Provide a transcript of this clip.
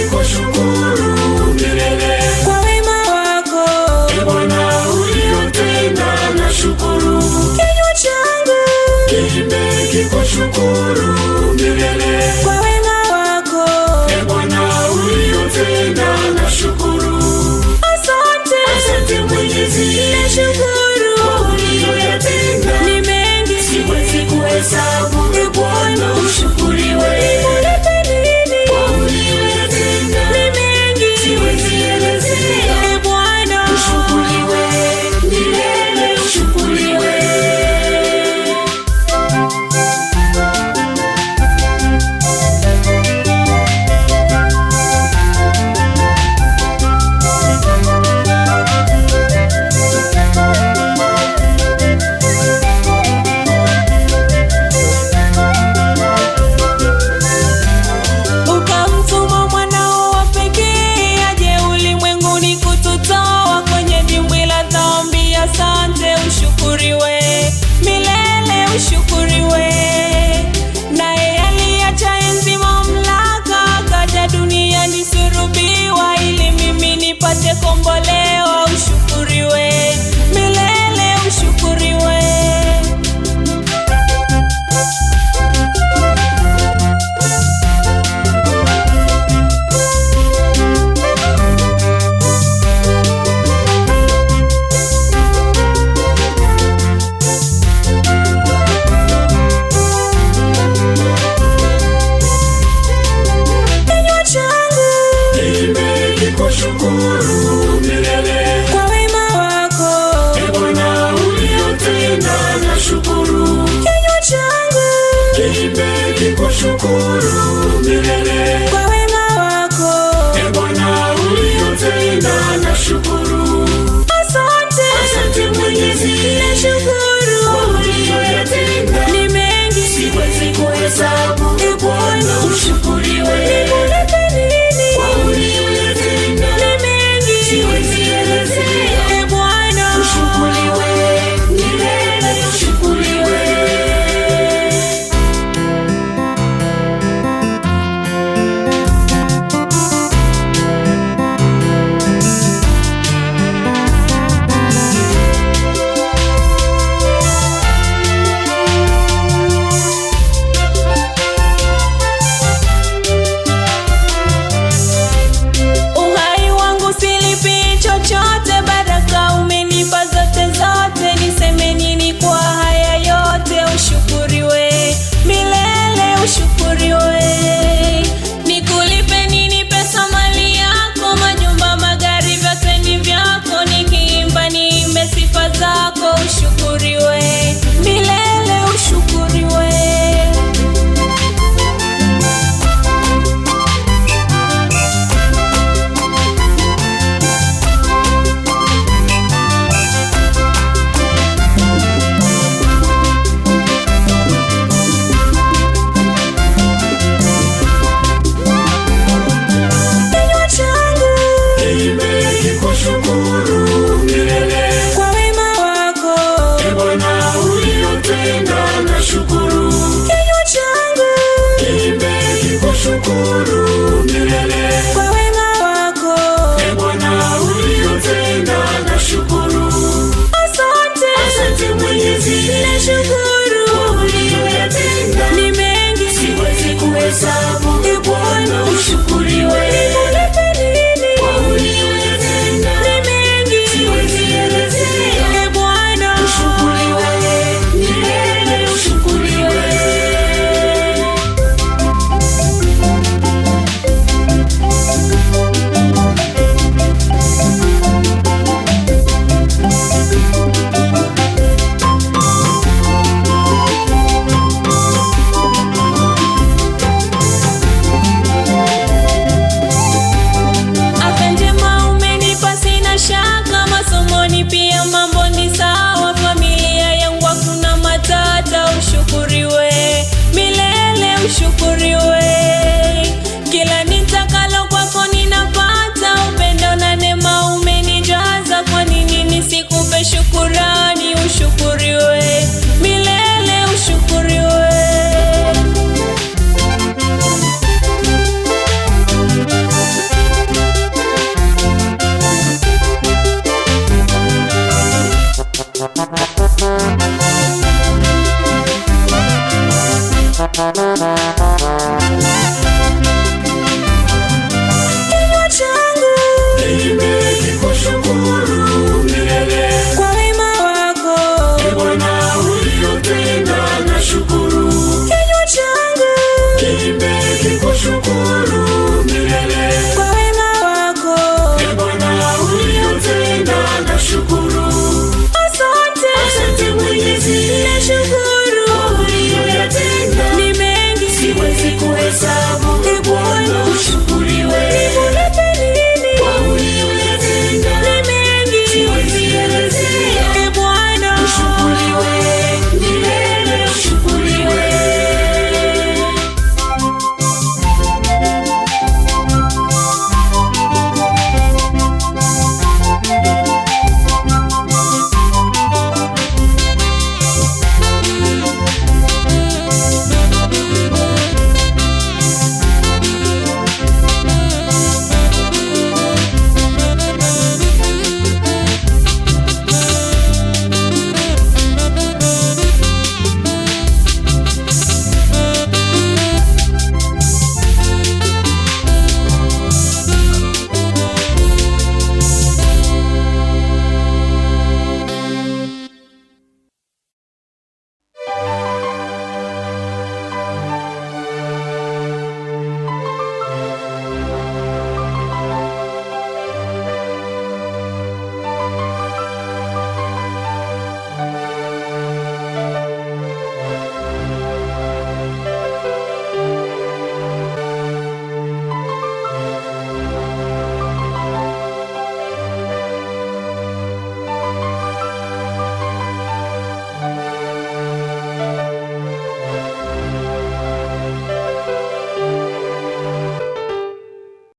Nikushukuru milele kwa wema wako, Ee Bwana uliotenda, nashukuru. asante, Asante Mwenyezi, nashukuru kwa uliyoyatenda ni mengi, siwezi kuhesabu. Ee Bwana ushukuriwe, kwa uliyoyatenda ni mengi, siwezi elezea. Ee Bwana Ushukuriwe milele, ushukuriwe. uhai wangu silipi chochote, baraka umenipa zote zote, niseme nini kwa haya yote? Ushukuriwe milele, ushukuriwe. Nikulipe nini pesa, mali yako, majumba, magari, vyote ni vyako, nikiimba niimbe sifa zako. Ushukuriwe milele, ushukuriwe. Nikushukuru milele Kwa wema wako, Ee Bwana uliotenda, nashukuru. kinywa changu Kiimbe kikushukuru milele kwa wema wako, Ee Bwana uliotenda, nashukuru. asante, Asante Mwenyezi, nashukuru kwa uliyoyatenda ni mengi, siwezi kuhesabu. Ee Bwana ushukuriwe, kwa uliyoyatenda ni mengi, siwezi elezea. Ee Bwana Ushukuriwe milele, ushukuriwe.